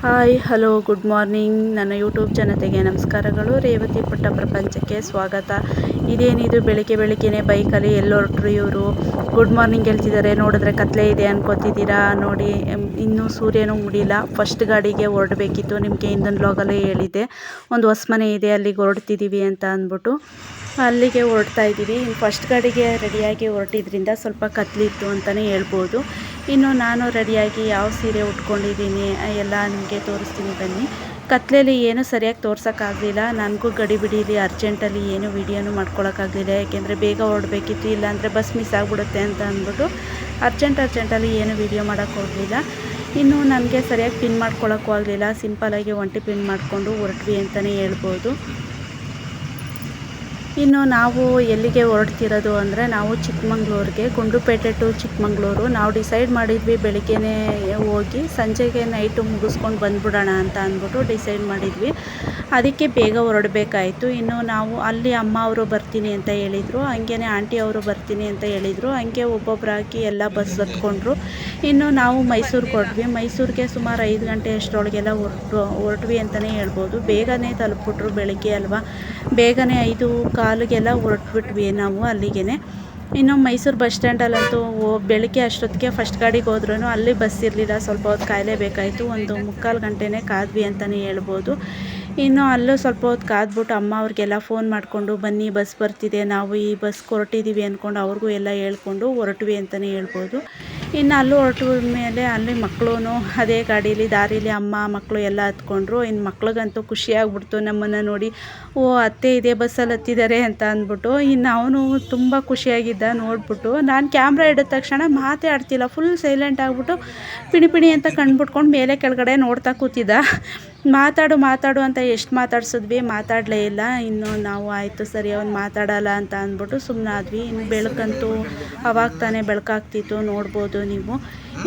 Hi hello good morning. ನನ್ನ YouTube ಜನತೆಗೆ ನಮಸ್ಕಾರಗಳು. ರೇವತಿ ಪುಟ್ಟ ಪ್ರಪಂಚಕ್ಕೆ ಸ್ವಾಗತ. ಇದೇನಿದು ಬೆಳಿಗ್ಗೆನೇ ಬೈಕಲ್ಲಿ ಎಲ್ಲೊರಟ್ರು ಇವರು. ಗುಡ್ ಮಾರ್ನಿಂಗ್ ಹೇಳ್ತಿದ್ದಾರೆ. ನೋಡಿದ್ರೆ ಕತ್ಲೆ ಇದೆ ಅನ್ಕೋತಿದ್ದೀರಾ. ನೋಡಿ ಇನ್ನೂ ಸೂರ್ಯನೂ ಮುಡಿಲ್ಲ. ಫಸ್ಟ್ ಗಾಡಿಗೆ ಹೊರಡಬೇಕಿತ್ತು. ನಿಮಗೆ ಹಿಂದಿನ ಬ್ಲಾಗಲ್ಲೇ ಹೇಳಿದ್ದೆ, ಒಂದು ಹೊಸ ಮನೆ ಇದೆ ಅಲ್ಲಿಗೆ ಹೊರಡ್ತಿದ್ದೀವಿ ಅಂತ ಅಂದ್ಬಿಟ್ಟು ಅಲ್ಲಿಗೆ ಹೊರಡ್ತಾ ಇದ್ದೀವಿ. ಫಸ್ಟ್ ಗಾಡಿಗೆ ರೆಡಿಯಾಗಿ ಹೊರಟಿದ್ರಿಂದ ಸ್ವಲ್ಪ ಕತ್ಲಿತ್ತು ಅಂತಲೇ ಹೇಳ್ಬೋದು. ಇನ್ನು ನಾನು ರೆಡಿಯಾಗಿ ಯಾವ ಸೀರೆ ಉಟ್ಕೊಂಡಿದ್ದೀನಿ ಎಲ್ಲ ನಿಮಗೆ ತೋರಿಸ್ತೀನಿ ಬನ್ನಿ. ಕತ್ಲೆಯಲ್ಲಿ ಏನೂ ಸರಿಯಾಗಿ ತೋರ್ಸೋಕ್ಕಾಗಲಿಲ್ಲ. ನನಗೂ ಗಡಿಬಿಡೀಲಿ ಅರ್ಜೆಂಟಲ್ಲಿ ಏನು ವೀಡಿಯೋನು ಮಾಡ್ಕೊಳಕ್ಕಾಗಲಿಲ್ಲ. ಯಾಕೆಂದರೆ ಬೇಗ ಹೊರಡಬೇಕಿತ್ತು, ಇಲ್ಲಾಂದರೆ ಬಸ್ ಮಿಸ್ ಆಗಿಬಿಡುತ್ತೆ ಅಂತ ಅಂದ್ಬಿಟ್ಟು ಅರ್ಜೆಂಟಲ್ಲಿ ಏನು ವೀಡಿಯೋ ಮಾಡೋಕ್ಕೆ ಹೋಗಲಿಲ್ಲ. ಇನ್ನು ನನಗೆ ಸರಿಯಾಗಿ ಪಿನ್ ಮಾಡ್ಕೊಳಕ್ಕೂ ಆಗಲಿಲ್ಲ. ಸಿಂಪಲಾಗಿ ಒಂಟಿ ಪಿನ್ ಮಾಡಿಕೊಂಡು ಹೊರಟ್ವಿ ಅಂತಲೇ ಹೇಳ್ಬೋದು. ಇನ್ನು ನಾವು ಎಲ್ಲಿಗೆ ಹೊರಡ್ತಿರೋದು ಅಂದರೆ ನಾವು ಚಿಕ್ಕಮಂಗ್ಳೂರಿಗೆ, ಗುಂಡ್ಲುಪೇಟೆ ಟು ಚಿಕ್ಕಮಂಗ್ಳೂರು. ನಾವು ಡಿಸೈಡ್ ಮಾಡಿದ್ವಿ ಬೆಳಿಗ್ಗೆನೇ ಹೋಗಿ ಸಂಜೆಗೆ ನೈಟು ಮುಗಿಸ್ಕೊಂಡು ಬಂದ್ಬಿಡೋಣ ಅಂತ ಅಂದ್ಬಿಟ್ಟು ಡಿಸೈಡ್ ಮಾಡಿದ್ವಿ. ಅದಕ್ಕೆ ಬೇಗ ಹೊರಡಬೇಕಾಯಿತು. ಇನ್ನು ನಾವು ಅಲ್ಲಿ ಅಮ್ಮ ಅವರು ಬರ್ತೀನಿ ಅಂತ ಹೇಳಿದರು, ಹಂಗೇ ಆಂಟಿ ಅವರು ಬರ್ತೀನಿ ಅಂತ ಹೇಳಿದರು. ಹಂಗೆ ಒಬ್ಬೊಬ್ಬರಾಗಿ ಎಲ್ಲ ಬಸ್ ಹತ್ಕೊಂಡ್ರು. ಇನ್ನು ನಾವು ಮೈಸೂರಿಗೆ ಹೊರಟ್ವಿ. ಮೈಸೂರಿಗೆ ಸುಮಾರು 5 ಗಂಟೆ ಅಷ್ಟರೊಳಗೆಲ್ಲ ಹೊರಟ್ವಿ ಅಂತಲೇ ಹೇಳ್ಬೋದು. ಬೇಗನೆ ತಲುಪಿಬಿಟ್ರು, ಬೆಳಿಗ್ಗೆ ಅಲ್ವಾ, ಬೇಗನೆ 5:15ಗೆಲ್ಲ ಹೊರಟ್ಬಿಟ್ವಿ ನಾವು ಅಲ್ಲಿಗೆ. ಇನ್ನು ಮೈಸೂರು ಬಸ್ ಸ್ಟ್ಯಾಂಡಲ್ಲಂತೂ ಬೆಳಗ್ಗೆ ಅಷ್ಟೊತ್ತಿಗೆ ಫಸ್ಟ್ ಗಾಡಿಗೆ ಹೋದ್ರೂ ಅಲ್ಲಿ ಬಸ್ ಇರಲಿಲ್ಲ. ಸ್ವಲ್ಪ ಹೊತ್ತು ಕಾಯಲೇಬೇಕಾಯಿತು. 1:45 ಗಂಟೆನೇ ಕಾದ್ವಿ ಅಂತಲೇ ಹೇಳ್ಬೋದು. ಇನ್ನು ಅಲ್ಲೂ ಸ್ವಲ್ಪ ಹೊತ್ತು ಕಾದ್ಬಿಟ್ಟು ಅಮ್ಮ ಅವ್ರಿಗೆಲ್ಲ ಫೋನ್ ಮಾಡಿಕೊಂಡು ಬನ್ನಿ ಬಸ್ ಬರ್ತಿದೆ, ನಾವು ಈ ಬಸ್ಗೆ ಹೊರಟಿದ್ದೀವಿ ಅಂದ್ಕೊಂಡು ಅವ್ರಿಗೂ ಎಲ್ಲ ಹೇಳ್ಕೊಂಡು ಹೊರಟ್ವಿ ಅಂತಲೇ ಹೇಳ್ಬೋದು. ಇನ್ನು ಅಲ್ಲೂ ಹೊರಟ ಮೇಲೆ ಅಲ್ಲಿ ಮಕ್ಕಳು ಅದೇ ಗಾಡೀಲಿ ದಾರೀಲಿ ಅಮ್ಮ ಮಕ್ಕಳು ಎಲ್ಲ ಹತ್ಕೊಂಡ್ರು. ಇನ್ನು ಮಕ್ಳಿಗಂತೂ ಖುಷಿಯಾಗ್ಬಿಡ್ತು ನಮ್ಮನ್ನು ನೋಡಿ. ಓ ಅತ್ತೆ ಇದೇ ಬಸ್ಸಲ್ಲಿ ಹತ್ತಿದ್ದಾರೆ ಅಂತ ಅಂದ್ಬಿಟ್ಟು. ಇನ್ನು ಅವನು ತುಂಬ ಖುಷಿಯಾಗಿದ್ದ ನೋಡ್ಬಿಟ್ಟು. ನಾನು ಕ್ಯಾಮ್ರಾ ಹಿಡಿದ ತಕ್ಷಣ ಮಾತೇ ಆಡ್ತಿಲ್ಲ, ಫುಲ್ ಸೈಲೆಂಟ್ ಆಗಿಬಿಟ್ಟು ಪಿಣಿ ಅಂತ ಕಣ್ಬಿಟ್ಕೊಂಡು ಮೇಲೆ ಕೆಳಗಡೆ ನೋಡ್ತಾ ಕೂತಿದ್ದ. ಮಾತಾಡು ಅಂತ ಎಷ್ಟು ಮಾತಾಡ್ಸಿದ್ವಿ, ಮಾತಾಡಲೇ ಇಲ್ಲ. ಇನ್ನು ನಾವು ಆಯಿತು ಸರಿ ಅವ್ನು ಮಾತಾಡಲ್ಲ ಅಂತ ಅಂದ್ಬಿಟ್ಟು ಸುಮ್ಮನಾದ್ವಿ. ಇನ್ನು ಬೆಳಕಂತೂ ಅವಾಗ ತಾನೇ ಬೆಳಕಾಗ್ತಿತ್ತು, ನೋಡ್ಬೋದು ನೀವು.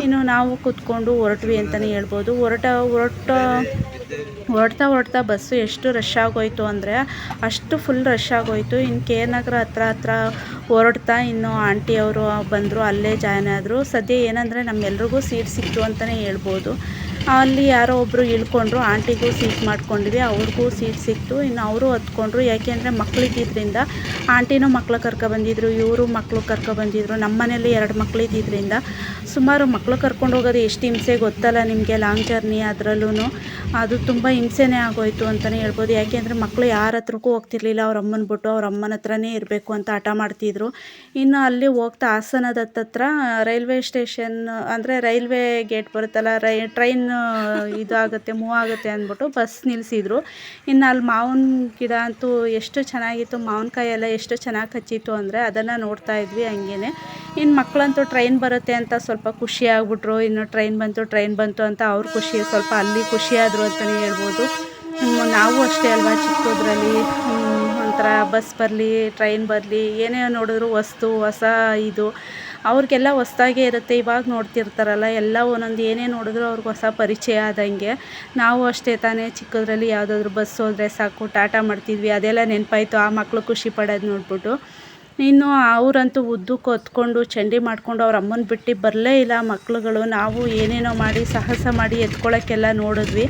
ಇನ್ನು ನಾವು ಕೂತ್ಕೊಂಡು ಹೊರಟ್ವಿ ಅಂತಲೇ ಹೇಳ್ಬೋದು. ಹೊರಡ್ತಾ ಬಸ್ಸು ಎಷ್ಟು ರಶ್ ಆಗೋಯ್ತು ಅಂದರೆ ಅಷ್ಟು ಫುಲ್ ರಶ್ ಆಗೋಯ್ತು. ಇನ್ನು ಕೆ ನಗರ ಹತ್ರ ಹೊರಡ್ತಾ ಇನ್ನು ಆಂಟಿಯವರು ಬಂದರು, ಅಲ್ಲೇ ಜಾಯ್ನ್ ಆದರು. ಸದ್ಯ ಏನಂದರೆ ನಮ್ಮೆಲ್ರಿಗೂ ಸೀಟ್ ಸಿಕ್ತು ಅಂತಲೇ ಹೇಳ್ಬೋದು. ಅಲ್ಲಿ ಯಾರೋ ಒಬ್ಬರು ಇಳ್ಕೊಂಡ್ರು, ಆಂಟಿಗೂ ಸೀಟ್ ಮಾಡ್ಕೊಂಡ್ವಿ, ಅವ್ರಿಗೂ ಸೀಟ್ ಸಿಕ್ತು. ಇನ್ನು ಅವರು ಹತ್ಕೊಂಡ್ರು. ಯಾಕೆಂದರೆ ಮಕ್ಕಳಿದ್ದಿದ್ದರಿಂದ ಆಂಟಿನೂ ಮಕ್ಕಳು ಕರ್ಕೊಬಂದಿದ್ರು, ಇವರು ಮಕ್ಕಳು ಕರ್ಕೊಬಂದಿದ್ರು. ನಮ್ಮ ಮನೇಲಿ 2 ಮಕ್ಕಳಿದ್ದಿದ್ದರಿಂದ ಸುಮಾರು ಮಕ್ಕಳು ಕರ್ಕೊಂಡು ಹೋಗೋದು ಎಷ್ಟು ಹಿಂಸೆ ಗೊತ್ತಲ್ಲ ನಿಮಗೆ. ಲಾಂಗ್ ಜರ್ನಿ, ಅದರಲ್ಲೂ ಅದು ತುಂಬ ಹಿಂಸೆನೇ ಆಗೋಯ್ತು ಅಂತಲೇ ಹೇಳ್ಬೋದು. ಯಾಕೆಂದರೆ ಮಕ್ಕಳು ಯಾರ ಹತ್ರಕ್ಕೂ ಹೋಗ್ತಿರ್ಲಿಲ್ಲ. ಅವ್ರ ಅಮ್ಮನ ಬಿಟ್ಟು ಅವ್ರ ಅಮ್ಮನ ಹತ್ರನೇ ಇರಬೇಕು ಅಂತ ಹಠ ಮಾಡ್ತಿದ್ರು. ಇನ್ನು ಅಲ್ಲಿ ಹೋಗ್ತಾ ಹಾಸನದ ಹತ್ರ ರೈಲ್ವೆ ಸ್ಟೇಷನ್ ಅಂದರೆ ರೈಲ್ವೆ ಗೇಟ್ ಬರುತ್ತಲ್ಲ, ಟ್ರೈನ್ ಇದಾಗುತ್ತೆ, ಮೂವ್ ಆಗುತ್ತೆ ಅಂದ್ಬಿಟ್ಟು ಬಸ್ ನಿಲ್ಲಿಸಿದ್ರು. ಇನ್ನು ಅಲ್ಲಿ ಮಾವಿನ ಗಿಡ ಅಂತೂ ಎಷ್ಟು ಚೆನ್ನಾಗಿತ್ತು, ಮಾವಿನಕಾಯಿ ಎಲ್ಲ ಎಷ್ಟು ಚೆನ್ನಾಗಿ ಹಚ್ಚಿತ್ತು ಅಂದರೆ ಅದನ್ನು ನೋಡ್ತಾ ಇದ್ವಿ ಹಂಗೇ. ಇನ್ನು ಮಕ್ಕಳಂತೂ ಟ್ರೈನ್ ಬರುತ್ತೆ ಅಂತ ಸ್ವಲ್ಪ ಖುಷಿ ಆಗ್ಬಿಟ್ರು. ಇನ್ನು ಟ್ರೈನ್ ಬಂತು ಅಂತ ಅವ್ರ ಸ್ವಲ್ಪ ಅಲ್ಲಿ ಖುಷಿಯಾದರು ಅಂತಲೇ ಹೇಳ್ಬೋದು. ನಾವು ಅಷ್ಟೇ ಅಲ್ವಾ, ಚಿಕ್ಕದ್ರಲ್ಲಿ ಒಂಥರ ಬಸ್ ಬರಲಿ ಟ್ರೈನ್ ಬರಲಿ ಏನೇ ನೋಡಿದ್ರು ಹೊಸ ಇದು ಅವ್ರಿಗೆಲ್ಲ ಹೊಸ್ದಾಗೇ ಇರುತ್ತೆ. ಇವಾಗ ನೋಡ್ತಿರ್ತಾರಲ್ಲ ಎಲ್ಲ ಒಂದೊಂದು ಏನೇ ನೋಡಿದ್ರು ಅವ್ರಿಗೆ ಹೊಸ ಪರಿಚಯ ಆದಂಗೆ. ನಾವು ಅಷ್ಟೇ ತಾನೇ, ಚಿಕ್ಕದ್ರಲ್ಲಿ ಯಾವುದಾದ್ರೂ ಬಸ್ ಹೋದರೆ ಸಾಕು ಟಾಟಾ ಮಾಡ್ತಿದ್ವಿ. ಅದೆಲ್ಲ ನೆನಪಾಯಿತು ಆ ಮಕ್ಕಳು ಖುಷಿ ಪಡೋದು ನೋಡ್ಬಿಟ್ಟು. ಇನ್ನು ಅವರಂತೂ ಉದ್ದಕ್ಕೆ ಹೊತ್ಕೊಂಡು ಚಂಡಿ ಮಾಡಿಕೊಂಡು ಅವ್ರ ಅಮ್ಮನ ಬಿಟ್ಟು ಬರಲೇ ಇಲ್ಲ ಮಕ್ಳುಗಳು. ನಾವು ಏನೇನೋ ಮಾಡಿ ಸಾಹಸ ಮಾಡಿ ಎತ್ಕೊಳ್ಳೋಕ್ಕೆಲ್ಲ ನೋಡಿದ್ವಿ.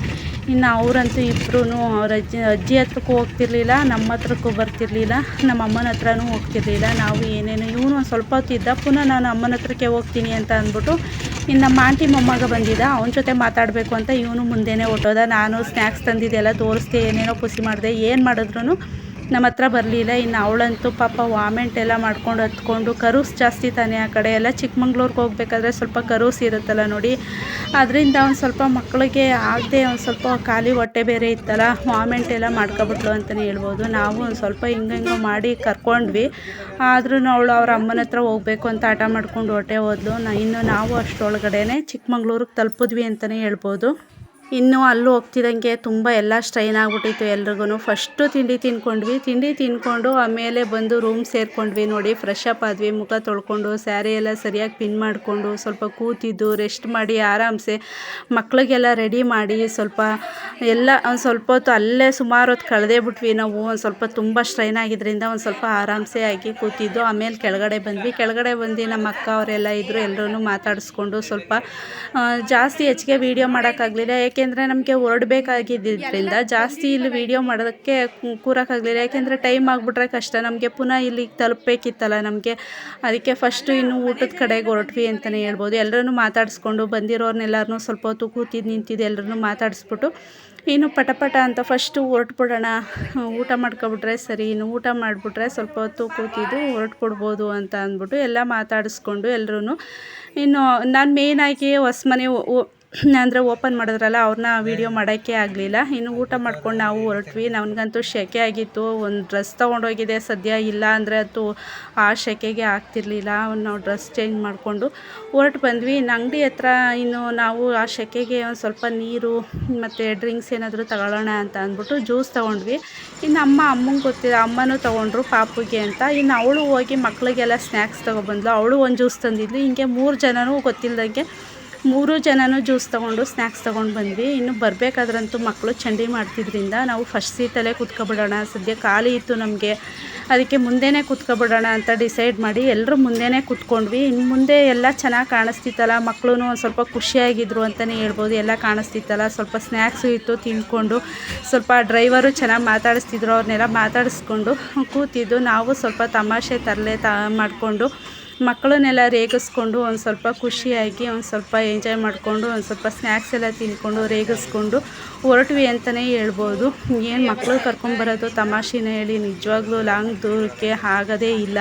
ಇನ್ನು ಅವರಂತೂ ಇಬ್ಬರೂ ಅವ್ರ ಅಜ್ಜಿ ಹತ್ರಕ್ಕೂ ಹೋಗ್ತಿರ್ಲಿಲ್ಲ, ನಮ್ಮ ಹತ್ರಕ್ಕೂ ಬರ್ತಿರ್ಲಿಲ್ಲ, ನಮ್ಮ ಅಮ್ಮನ ಹತ್ರನೂ ಹೋಗ್ತಿರ್ಲಿಲ್ಲ. ನಾವು ಏನೇನು ಇವನು ಒಂದು ಸ್ವಲ್ಪ ಹೊತ್ತಿದ್ದ, ಪುನಃ ನಾನು ಅಮ್ಮನ ಹತ್ರಕ್ಕೆ ಹೋಗ್ತೀನಿ ಅಂತ ಅಂದ್ಬಿಟ್ಟು ಇನ್ನು ನಮ್ಮ ಆಂಟಿ ಮೊಮ್ಮಗ ಬಂದಿದ್ದ, ಅವನ ಜೊತೆ ಮಾತಾಡಬೇಕು ಅಂತ ಇವನು ಮುಂದೆನೇ ಹೊಟ್ಟೋದ. ನಾನು ಸ್ನ್ಯಾಕ್ಸ್ ತಂದಿದ್ದೆಲ್ಲ ತೋರಿಸ್ದೆ, ಏನೇನೋ ಖುಷಿ ಮಾಡಿದೆ, ಏನು ಮಾಡಿದ್ರು ನಮ್ಮ ಹತ್ರ ಬರಲಿಲ್ಲ. ಇನ್ನು ಅವಳಂತೂ ಪಾಪ ವಾಮೆಂಟ್ ಎಲ್ಲ ಮಾಡ್ಕೊಂಡು ಹತ್ಕೊಂಡು, ಕರೂಸ್ ಜಾಸ್ತಿ ತಾನೇ ಆ ಕಡೆ ಎಲ್ಲ. ಚಿಕ್ಕಮಂಗ್ಳೂರಿಗೆ ಹೋಗ್ಬೇಕಾದ್ರೆ ಸ್ವಲ್ಪ ಕರೂಸ್ ಇರುತ್ತಲ್ಲ ನೋಡಿ, ಅದರಿಂದ ಒಂದು ಸ್ವಲ್ಪ ಮಕ್ಕಳಿಗೆ ಆಗದೆ ಒಂದು ಸ್ವಲ್ಪ ಖಾಲಿ ಹೊಟ್ಟೆ ಬೇರೆ ಇತ್ತಲ್ಲ, ವಾಮೆಂಟ್ ಎಲ್ಲ ಮಾಡ್ಕೊಬಿಟ್ಲು ಅಂತಲೇ ಹೇಳ್ಬೋದು. ನಾವು ಒಂದು ಸ್ವಲ್ಪ ಹಿಂಗೋ ಮಾಡಿ ಕರ್ಕೊಂಡ್ವಿ. ಆದ್ರೂ ಅವಳು ಅವ್ರ ಅಮ್ಮನ ಹತ್ರ ಹೋಗಬೇಕು ಅಂತ ಹಠ ಮಾಡ್ಕೊಂಡು ಹೊಟ್ಟೆ ಹೋದ್ಲು. ಇನ್ನು ನಾವು ಅಷ್ಟರೊಳಗಡೆ ಚಿಕ್ಕಮಂಗ್ಳೂರಿಗೆ ತಲುಪಿದ್ವಿ ಅಂತಲೇ ಹೇಳ್ಬೋದು. ಇನ್ನು ಅಲ್ಲೂ ಹೋಗ್ತಿದ್ದಂಗೆ ತುಂಬ ಎಲ್ಲ ಸ್ಟ್ರೈನ್ ಆಗಿಬಿಟ್ಟಿತ್ತು ಎಲ್ರಿಗೂ. ಫಸ್ಟು ತಿಂಡಿ ತಿಂದ್ಕೊಂಡು ಆಮೇಲೆ ಬಂದು ರೂಮ್ ಸೇರಿಕೊಂಡ್ವಿ. ನೋಡಿ, ಫ್ರೆಶ್ ಅಪ್ ಆದ್ವಿ, ಮುಖ ತೊಳ್ಕೊಂಡು ಸ್ಯಾರಿ ಎಲ್ಲ ಸರಿಯಾಗಿ ಪಿನ್ ಮಾಡಿಕೊಂಡು ಸ್ವಲ್ಪ ಕೂತಿದ್ದು ರೆಸ್ಟ್ ಮಾಡಿ ಆರಾಮ್ಸೆ ಮಕ್ಕಳಿಗೆಲ್ಲ ರೆಡಿ ಮಾಡಿ ಸ್ವಲ್ಪ ಒಂದು ಸ್ವಲ್ಪ ಹೊತ್ತು ಅಲ್ಲೇ ಸುಮಾರು ಹೊತ್ತು ಕಳೆದೇ ಬಿಟ್ವಿ ನಾವು. ಒಂದು ಸ್ವಲ್ಪ ತುಂಬ ಸ್ಟ್ರೈನ್ ಆಗಿದ್ದರಿಂದ ಒಂದು ಸ್ವಲ್ಪ ಆರಾಮ್ಸೆ ಆಗಿ ಕೂತಿದ್ದು. ಆಮೇಲೆ ಕೆಳಗಡೆ ಬಂದು ನಮ್ಮ ಅಕ್ಕ ಅವರೆಲ್ಲ ಇದ್ದರು, ಎಲ್ಲರೂ ಮಾತಾಡಿಸ್ಕೊಂಡು ಸ್ವಲ್ಪ ಜಾಸ್ತಿ ಹೆಚ್ಚಿಗೆ ವೀಡಿಯೋ ಮಾಡೋಕ್ಕಾಗಲಿಲ್ಲ. ಏಕೆಂದರೆ ನಮಗೆ ಹೊರಡಬೇಕಾಗಿದ್ದರಿಂದ ಜಾಸ್ತಿ ಇಲ್ಲಿ ವೀಡಿಯೋ ಮಾಡೋದಕ್ಕೆ ಕೂರೋಕ್ಕಾಗಲಿಲ್ಲ. ಯಾಕೆಂದರೆ ಟೈಮ್ ಆಗಿಬಿಟ್ರೆ ಕಷ್ಟ, ನಮಗೆ ಪುನಃ ಇಲ್ಲಿಗೆ ತಲುಪಬೇಕಿತ್ತಲ್ಲ ನಮಗೆ. ಅದಕ್ಕೆ ಫಸ್ಟು ಇನ್ನು ಊಟದ ಕಡೆಗೆ ಹೊರಟ್ವಿ ಅಂತಲೇ ಹೇಳ್ಬೋದು. ಎಲ್ಲರನ್ನೂ ಮಾತಾಡಿಸ್ಕೊಂಡು ಬಂದಿರೋರ್ನೆಲ್ಲರನ್ನೂ ಸ್ವಲ್ಪ ಹೊತ್ತು ಕೂತಿದ್ದು ನಿಂತಿದ್ದು ಎಲ್ಲರನ್ನೂ ಮಾತಾಡಿಸ್ಬಿಟ್ಟು ಇನ್ನು ಪಟ ಅಂತ ಫಸ್ಟು ಹೊರಟ್ಬಿಡೋಣ, ಊಟ ಮಾಡ್ಕೊಬಿಟ್ರೆ ಸರಿ, ಇನ್ನು ಊಟ ಮಾಡಿಬಿಟ್ರೆ ಸ್ವಲ್ಪ ಹೊತ್ತು ಕೂತಿದ್ದು ಹೊರಟ್ಬಿಡ್ಬೋದು ಅಂತ ಅಂದ್ಬಿಟ್ಟು ಎಲ್ಲ ಮಾತಾಡಿಸ್ಕೊಂಡು ಎಲ್ಲರೂ. ಇನ್ನು ನಾನು ಮೇಯ್ನಾಗಿ ಹೊಸ ಮನೆ ಅಂದರೆ ಓಪನ್ ಮಾಡಿದ್ರಲ್ಲ ಅವ್ರನ್ನ ವೀಡಿಯೋ ಮಾಡೋಕ್ಕೆ ಆಗಲಿಲ್ಲ. ಇನ್ನು ಊಟ ಮಾಡ್ಕೊಂಡು ನಾವು ಹೊರಟ್ವಿ. ನನಗಂತೂ ಸೆಕೆ ಆಗಿತ್ತು, ಒಂದು ಡ್ರೆಸ್ ತೊಗೊಂಡೋಗಿದೆ ಸದ್ಯ, ಇಲ್ಲ ಅಂದರೆ ಅದು ಆ ಸೆಕೆಗೆ ಆಗ್ತಿರ್ಲಿಲ್ಲ. ನಾವು ಡ್ರೆಸ್ ಚೇಂಜ್ ಮಾಡಿಕೊಂಡು ಹೊರಟು ಬಂದ್ವಿ. ಇನ್ನು ಅಂಗಡಿ ಹತ್ರ ಇನ್ನು ನಾವು ಆ ಸೆಕೆಗೆ ಒಂದು ಸ್ವಲ್ಪ ನೀರು ಮತ್ತು ಡ್ರಿಂಕ್ಸ್ ಏನಾದರೂ ತಗೊಳ್ಳೋಣ ಅಂತ ಅಂದ್ಬಿಟ್ಟು ಜ್ಯೂಸ್ ತೊಗೊಂಡ್ವಿ. ಇನ್ನು ಅಮ್ಮಂಗೆ ಗೊತ್ತಿಲ್ಲ, ಅಮ್ಮನೂ ತೊಗೊಂಡ್ರು ಪಾಪುಗೆ ಅಂತ. ಇನ್ನು ಅವಳು ಹೋಗಿ ಮಕ್ಕಳಿಗೆಲ್ಲ ಸ್ನ್ಯಾಕ್ಸ್ ತೊಗೊಬಂದ್ಲು, ಅವಳು ಒಂದು ಜ್ಯೂಸ್ ತಂದಿದ್ಲು. ಹಿಂಗೆ 3 ಜನನೂ ಗೊತ್ತಿಲ್ಲದಂಗೆ 3 ಜನನೂ ಜ್ಯೂಸ್ ತೊಗೊಂಡು ಸ್ನ್ಯಾಕ್ಸ್ ತೊಗೊಂಡು ಬಂದ್ವಿ. ಇನ್ನು ಬರಬೇಕಾದ್ರಂತೂ ಮಕ್ಕಳು ಚಂಡಿ ಮಾಡ್ತಿದ್ರಿಂದ ನಾವು ಫಸ್ಟ್ ಸೀಟಲ್ಲೇ ಕೂತ್ಕೊಬಿಡೋಣ, ಸದ್ಯ ಖಾಲಿ ಇತ್ತು ನಮಗೆ, ಅದಕ್ಕೆ ಮುಂದೆನೇ ಕೂತ್ಕೊಬಿಡೋಣ ಅಂತ ಡಿಸೈಡ್ ಮಾಡಿ ಎಲ್ಲರೂ ಮುಂದೆನೇ ಕೂತ್ಕೊಂಡ್ವಿ. ಇನ್ನು ಮುಂದೆ ಎಲ್ಲ ಚೆನ್ನಾಗಿ ಕಾಣಿಸ್ತಿತ್ತಲ್ಲ, ಮಕ್ಕಳು ಒಂದು ಸ್ವಲ್ಪ ಖುಷಿಯಾಗಿದ್ರು ಅಂತಲೇ ಹೇಳ್ಬೋದು. ಎಲ್ಲ ಕಾಣಿಸ್ತಿತ್ತಲ್ಲ, ಸ್ವಲ್ಪ ಸ್ನ್ಯಾಕ್ಸು ಇತ್ತು ತಿಂದ್ಕೊಂಡು, ಸ್ವಲ್ಪ ಡ್ರೈವರು ಚೆನ್ನಾಗಿ ಮಾತಾಡಿಸ್ತಿದ್ರು, ಅವ್ರನ್ನೆಲ್ಲ ಮಾತಾಡಿಸ್ಕೊಂಡು ಕೂತಿದ್ದು. ನಾವು ಸ್ವಲ್ಪ ತಮಾಷೆ ತರಲೆ ಮಾಡಿಕೊಂಡು ಮಕ್ಕಳನ್ನೆಲ್ಲ ರೇಗಿಸ್ಕೊಂಡು ಒಂದು ಸ್ವಲ್ಪ ಖುಷಿಯಾಗಿ ಒಂದು ಸ್ವಲ್ಪ ಎಂಜಾಯ್ ಮಾಡಿಕೊಂಡು ಒಂದು ಸ್ವಲ್ಪ ಸ್ನ್ಯಾಕ್ಸ್ ಎಲ್ಲ ತಿಂದ್ಕೊಂಡು ರೇಗಿಸ್ಕೊಂಡು ಹೊರಟ್ವಿ ಅಂತಲೇ ಹೇಳ್ಬೋದು. ಏನು ಮಕ್ಕಳು ಕರ್ಕೊಂಬರೋದು ತಮಾಷೆನ ಹೇಳಿ, ನಿಜವಾಗ್ಲೂ ಲಾಂಗ್ ದೂರಕ್ಕೆ ಆಗೋದೇ ಇಲ್ಲ.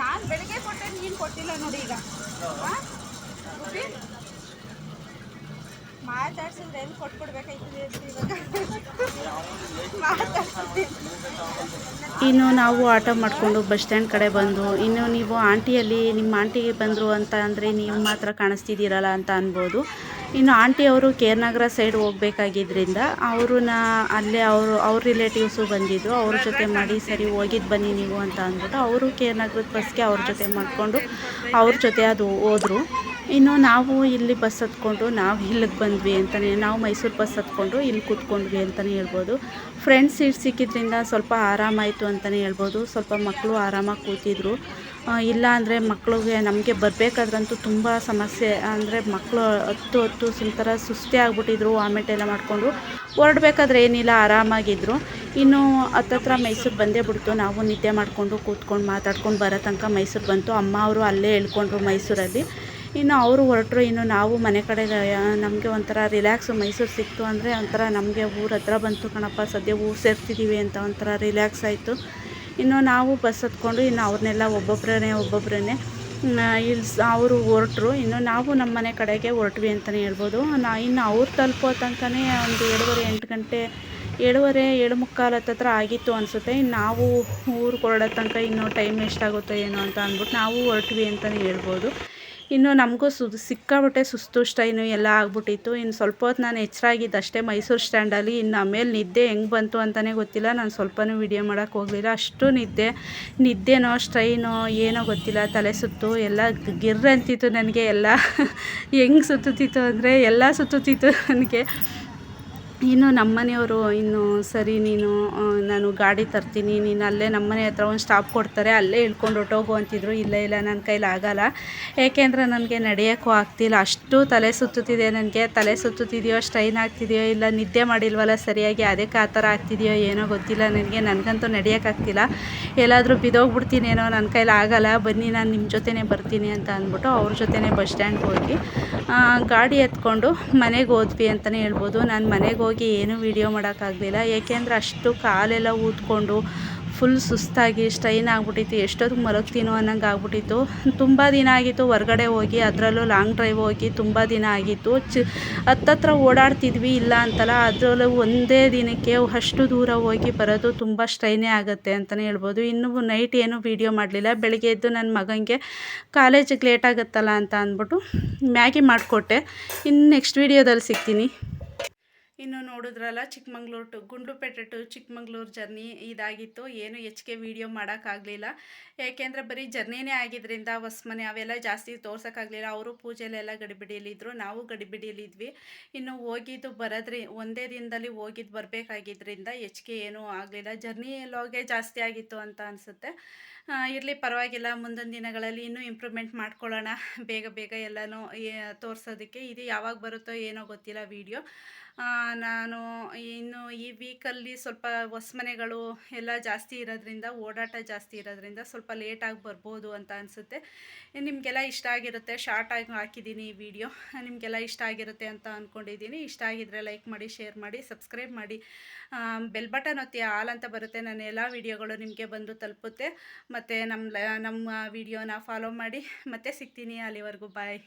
ನಾನು ಬೆಳಗ್ಗೆ ಕೊಟ್ಟೆ, ನೀನು ಕೊಟ್ಟಿಲ್ಲ ನೋಡಿ. ಈಗ ಮಾತಾಡ್ಸಿದ್ರೆ ಎಲ್ಲಿ ಕೊಟ್ಬಿಡ್ಬೇಕಾಯ್ತದೆ ಇವಾಗ. ಇನ್ನು ನಾವು ಆಟೋ ಮಾಡಿಕೊಂಡು ಬಸ್ ಸ್ಟ್ಯಾಂಡ್ ಕಡೆ ಬಂದು, ಇನ್ನು ನೀವು ಆಂಟಿಯಲ್ಲಿ ನಿಮ್ಮ ಆಂಟಿಗೆ ಬಂದರು ಅಂತ ಅಂದರೆ ನೀವು ಮಾತ್ರ ಕಾಣಿಸ್ತಿದ್ದೀರಲ್ಲ ಅಂತ ಅನ್ಬೋದು. ಇನ್ನು ಆಂಟಿಯವರು ಕೇರ್ನಗರ ಸೈಡ್ ಹೋಗ್ಬೇಕಾಗಿದ್ದರಿಂದ ಅವ್ರನ್ನ ಅಲ್ಲೇ ಅವ್ರ ರಿಲೇಟಿವ್ಸು ಬಂದಿದ್ದರು. ಅವ್ರ ಜೊತೆ ಮಾಡಿ ಸರಿ ಹೋಗಿದ್ದು ಬನ್ನಿ ನೀವು ಅಂತ ಅಂದ್ಬಿಟ್ಟು ಅವರು ಕೇರ್ನಗರದ ಬಸ್ಗೆ ಅವ್ರ ಜೊತೆ ಮಾಡಿಕೊಂಡು ಅವ್ರ ಜೊತೆ ಅದು ಹೋದರು. ಇನ್ನು ನಾವು ಇಲ್ಲಿ ಬಸ್ ಹತ್ಕೊಂಡು ನಾವು ಇಲ್ಲಿಗೆ ಬಂದ್ವಿ ಅಂತಲೇ, ನಾವು ಮೈಸೂರು ಬಸ್ ಹತ್ಕೊಂಡು ಇಲ್ಲಿ ಕೂತ್ಕೊಂಡ್ವಿ ಅಂತಲೇ ಹೇಳ್ಬೋದು. ಫ್ರಂಟ್ ಸೀಟ್ ಸಿಕ್ಕಿದ್ರಿಂದ ಸ್ವಲ್ಪ ಆರಾಮಾಯಿತು ಅಂತಲೇ ಹೇಳ್ಬೋದು. ಸ್ವಲ್ಪ ಮಕ್ಕಳು ಆರಾಮಾಗಿ ಕೂತಿದ್ರು. ಇಲ್ಲ ಅಂದರೆ ಮಕ್ಕಳಿಗೆ ನಮಗೆ ಬರಬೇಕಾದ್ರಂತೂ ತುಂಬ ಸಮಸ್ಯೆ, ಅಂದರೆ ಮಕ್ಕಳು ಹತ್ತು ಒಂಥರ ಸುಸ್ತಿ ಆಗ್ಬಿಟ್ಟಿದ್ರು, ವಾಮಿಟ್ ಎಲ್ಲ ಮಾಡಿಕೊಂಡು. ಹೊರಡ್ಬೇಕಾದ್ರೆ ಏನಿಲ್ಲ, ಆರಾಮಾಗಿದ್ದರು. ಇನ್ನು ಹತ್ತತ್ರ ಮೈಸೂರು ಬಂದೇ ಬಿಡ್ತು. ನಾವು ನಿದ್ದೆ ಮಾಡಿಕೊಂಡು ಕೂತ್ಕೊಂಡು ಮಾತಾಡ್ಕೊಂಡು ಬರೋ ತನಕ ಮೈಸೂರು ಬಂತು. ಅಮ್ಮ ಅವರು ಅಲ್ಲೇ ಹೇಳ್ಕೊಂಡ್ರು ಮೈಸೂರಲ್ಲಿ. ಇನ್ನು ಅವರು ಹೊರಟರು. ಇನ್ನು ನಾವು ಮನೆ ಕಡೆಗೆ ನಮಗೆ ಒಂಥರ ರಿಲ್ಯಾಕ್ಸು, ಮೈಸೂರು ಸಿಕ್ತು ಅಂದರೆ ಒಂಥರ ನಮಗೆ ಊರ ಹತ್ರ ಬಂತು ಕಣಪ್ಪ, ಸದ್ಯ ಊರು ಸೇರ್ತಿದ್ದೀವಿ ಅಂತ ಒಂಥರ ರಿಲ್ಯಾಕ್ಸ್ ಆಯಿತು. ಇನ್ನು ನಾವು ಬಸ್ ಹತ್ಕೊಂಡು ಇನ್ನು ಅವ್ರನ್ನೆಲ್ಲ ಒಬ್ಬೊಬ್ಬರೇ ಇಲ್ಲಿ ಅವರು ಹೊರಟರು. ಇನ್ನು ನಾವು ನಮ್ಮ ಮನೆ ಕಡೆಗೆ ಹೊರಟ್ವಿ ಅಂತಲೇ ಹೇಳ್ಬೋದು. ಇನ್ನು ಅವ್ರು ತಲುಪೋ ತನಕನೇ ಒಂದು 7:30 ಗಂಟೆ 7:45 ಹತ್ತತ್ರ ಆಗಿತ್ತು ಅನಿಸುತ್ತೆ. ಇನ್ನು ನಾವು ಊರಿಗೆ ಹೊರಡೋ ತನಕ ಇನ್ನೂ ಟೈಮ್ ಎಷ್ಟಾಗುತ್ತೋ ಏನೋ ಅಂತ ಅಂದ್ಬಿಟ್ಟು ನಾವು ಹೊರಟ್ವಿ ಅಂತಲೇ ಹೇಳ್ಬೋದು. ಇನ್ನು ನಮಗೂ ಸಿಕ್ಕಾಬಿಟ್ಟೆ ಸುಸ್ತು ಸ್ಟೈನು ಎಲ್ಲ ಆಗ್ಬಿಟ್ಟಿತ್ತು. ಇನ್ನು ಸ್ವಲ್ಪ ಹೊತ್ತು ನಾನು ಎಚ್ಚರಾಗಿದ್ದಷ್ಟೇ ಮೈಸೂರು ಸ್ಟ್ಯಾಂಡಲ್ಲಿ. ಇನ್ನು ಆಮೇಲೆ ನಿದ್ದೆ ಹೆಂಗೆ ಬಂತು ಅಂತಲೇ ಗೊತ್ತಿಲ್ಲ, ನಾನು ಸ್ವಲ್ಪನೂ ವಿಡಿಯೋ ಮಾಡೋಕ್ಕೆ ಹೋಗಲಿಲ್ಲ. ಅಷ್ಟು ನಿದ್ದೆನೋ ಸ್ಟ್ರೈನೋ ಏನೋ ಗೊತ್ತಿಲ್ಲ, ತಲೆ ಸುತ್ತು ಎಲ್ಲ ಗಿರ್ರಂತಿತ್ತು ನನಗೆ. ಎಲ್ಲ ಹೆಂಗೆ ಸುತ್ತುತ್ತಿತ್ತು ಅಂದರೆ ಎಲ್ಲ ಸುತ್ತುತ್ತಿತ್ತು ನನಗೆ. ಇನ್ನು ನಮ್ಮನೆಯವರು ಇನ್ನು ಸರಿ ನೀನು ನಾನು ಗಾಡಿ ತರ್ತೀನಿ, ನೀನು ಅಲ್ಲೇ ನಮ್ಮನೆ ಹತ್ರ ಒಂದು ಸ್ಟಾಪ್ ಕೊಡ್ತಾರೆ, ಅಲ್ಲೇ ಇಳ್ಕೊಂಡು ಹೊರ್ಟೋಗು ಅಂತಿದ್ರು. ಇಲ್ಲ ನನ್ನ ಕೈಲಿ ಆಗೋಲ್ಲ, ಏಕೆಂದರೆ ನನಗೆ ನಡೆಯೋಕ್ಕೂ ಆಗ್ತಿಲ್ಲ, ಅಷ್ಟು ತಲೆ ಸುತ್ತುತ್ತಿದೆ ನನಗೆ. ತಲೆ ಸುತ್ತುತ್ತಿದೆಯೋ ಸ್ಟ್ರೈನ್ ಆಗ್ತಿದೆಯೋ ಇಲ್ಲ ನಿದ್ದೆ ಮಾಡಿಲ್ವಲ್ಲ ಸರಿಯಾಗಿ, ಅದಕ್ಕೆ ಆ ಥರ ಆಗ್ತಿದೆಯೋ ಏನೋ ಗೊತ್ತಿಲ್ಲ ನನಗಂತೂ ನಡೆಯೋಕ್ಕಾಗ್ತಿಲ್ಲ. ಎಲ್ಲಾದರೂ ಬಿದ್ದೋಗ್ಬಿಡ್ತೀನೇನೋ, ನನ್ನ ಕೈಲಿ ಆಗೋಲ್ಲ, ಬನ್ನಿ ನಾನು ನಿಮ್ಮ ಜೊತೆನೇ ಬರ್ತೀನಿ ಅಂತ ಅಂದ್ಬಿಟ್ಟು ಅವ್ರ ಜೊತೆನೇ ಬಸ್ ಸ್ಟ್ಯಾಂಡ್ಗೆ ಹೋಗಿ ಗಾಡಿ ಎತ್ಕೊಂಡು ಮನೆಗೆ ಹೋದ್ವಿ ಅಂತಲೇ ಹೇಳ್ಬೋದು. ನಾನು ಮನೆಗೆ ಹೋಗಿ ಏನೂ ವೀಡಿಯೋ ಮಾಡೋಕ್ಕಾಗಲಿಲ್ಲ, ಏಕೆಂದರೆ ಅಷ್ಟು ಕಾಲೆಲ್ಲ ಊದ್ಕೊಂಡು ಫುಲ್ ಸುಸ್ತಾಗಿ ಸ್ಟ್ರೈನ್ ಆಗಿಬಿಟ್ಟಿತ್ತು. ಎಷ್ಟೊತ್ತಿಗೆ ಮಲಗ್ತೀನೋ ಅನ್ನಂಗೆ ಆಗ್ಬಿಟ್ಟಿತ್ತು. ತುಂಬ ದಿನ ಆಗಿತ್ತು ಹೊರಗಡೆ ಹೋಗಿ, ಅದರಲ್ಲೂ ಲಾಂಗ್ ಡ್ರೈವ್ ಹೋಗಿ ತುಂಬ ದಿನ ಆಗಿತ್ತು. ಹತ್ತತ್ರ ಓಡಾಡ್ತಿದ್ವಿ ಇಲ್ಲ ಅಂತಲ್ಲ, ಅದರಲ್ಲೂ ಒಂದೇ ದಿನಕ್ಕೆ ಅಷ್ಟು ದೂರ ಹೋಗಿ ಬರೋದು ತುಂಬ ಸ್ಟ್ರೈನೇ ಆಗುತ್ತೆ ಅಂತಲೇ ಹೇಳ್ಬೋದು. ಇನ್ನೂ ನೈಟ್ ಏನೂ ವೀಡಿಯೋ ಮಾಡಲಿಲ್ಲ. ಬೆಳಗ್ಗೆ ಎದ್ದು ನನ್ನ ಮಗನಿಗೆ ಕಾಲೇಜಿಗೆ ಲೇಟ್ ಆಗುತ್ತಲ್ಲ ಅಂತ ಅಂದ್ಬಿಟ್ಟು ಮ್ಯಾಗಿ ಮಾಡಿಕೊಟ್ಟೆ. ಇನ್ನು ನೆಕ್ಸ್ಟ್ ವೀಡಿಯೋದಲ್ಲಿ ಸಿಗ್ತೀನಿ. ಇನ್ನು ನೋಡಿದ್ರಲ್ಲ Chikmagalur to Gundlupet to Chikmagalur journey ಇದಾಗಿತ್ತು. ಏನು ಹೆಚ್ಚಿಗೆ ವೀಡಿಯೋ ಮಾಡೋಕ್ಕಾಗಲಿಲ್ಲ, ಏಕೆಂದರೆ ಬರೀ ಜರ್ನಿನೇ ಆಗಿದ್ದರಿಂದ ಹೊಸ್ಮನೆ ಅವೆಲ್ಲ ಜಾಸ್ತಿ ತೋರ್ಸೋಕ್ಕಾಗಲಿಲ್ಲ. ಅವರು ಪೂಜೆಲೆಲ್ಲ ಗಡಿಬಿಡಿಯಲ್ಲಿದ್ದರು, ನಾವು ಗಡಿಬಿಡಿಯಲ್ಲಿದ್ವಿ. ಇನ್ನು ಹೋಗಿದ್ದು ಬರೋದ್ರಿ ಒಂದೇ ದಿನದಲ್ಲಿ ಹೋಗಿದ್ದು ಬರಬೇಕಾಗಿದ್ದರಿಂದ ಹೆಚ್ಚಿಗೆ ಏನೂ ಆಗಲಿಲ್ಲ. ಜರ್ನಿ ಲಾಗೇ ಜಾಸ್ತಿ ಆಗಿತ್ತು ಅಂತ ಅನಿಸುತ್ತೆ. ಇರಲಿ ಪರವಾಗಿಲ್ಲ, ಮುಂದಿನ ದಿನಗಳಲ್ಲಿ ಇನ್ನೂ ಇಂಪ್ರೂವ್ಮೆಂಟ್ ಮಾಡ್ಕೊಳ್ಳೋಣ, ಬೇಗ ಬೇಗ ಎಲ್ಲನೂ ತೋರಿಸೋದಕ್ಕೆ. ಇದು ಯಾವಾಗ ಬರುತ್ತೋ ಏನೋ ಗೊತ್ತಿಲ್ಲ ವೀಡಿಯೋ. ನಾನು ಇನ್ನು ಈ ವೀಕಲ್ಲಿ ಸ್ವಲ್ಪ ಹೊಸ್ಮನೆಗಳು ಎಲ್ಲ ಜಾಸ್ತಿ ಇರೋದ್ರಿಂದ, ಓಡಾಟ ಜಾಸ್ತಿ ಇರೋದ್ರಿಂದ ಸ್ವಲ್ಪ ಲೇಟಾಗಿ ಬರ್ಬೋದು ಅಂತ ಅನಿಸುತ್ತೆ. ನಿಮಗೆಲ್ಲ ಇಷ್ಟ ಆಗಿರುತ್ತೆ, ಶಾರ್ಟಾಗಿ ಹಾಕಿದ್ದೀನಿ ಈ ವಿಡಿಯೋ, ನಿಮಗೆಲ್ಲ ಇಷ್ಟ ಆಗಿರುತ್ತೆ ಅಂತ ಅಂದ್ಕೊಂಡಿದ್ದೀನಿ. ಇಷ್ಟ ಆಗಿದ್ದರೆ ಲೈಕ್ ಮಾಡಿ, ಶೇರ್ ಮಾಡಿ, ಸಬ್ಸ್ಕ್ರೈಬ್ ಮಾಡಿ, ಬೆಲ್ ಬಟನ್ ಒತ್ತಿ ಆಲ್ ಅಂತ ಬರುತ್ತೆ. ನನ್ನ ಎಲ್ಲ ವೀಡಿಯೋಗಳು ನಿಮಗೆ ಬಂದು ತಲುಪುತ್ತೆ. ಮತ್ತು ನಮ್ಮ ವಿಡಿಯೋನ ಫಾಲೋ ಮಾಡಿ. ಮತ್ತೆ ಸಿಗ್ತೀನಿ, ಅಲ್ಲಿವರೆಗೂ ಬಾಯ್.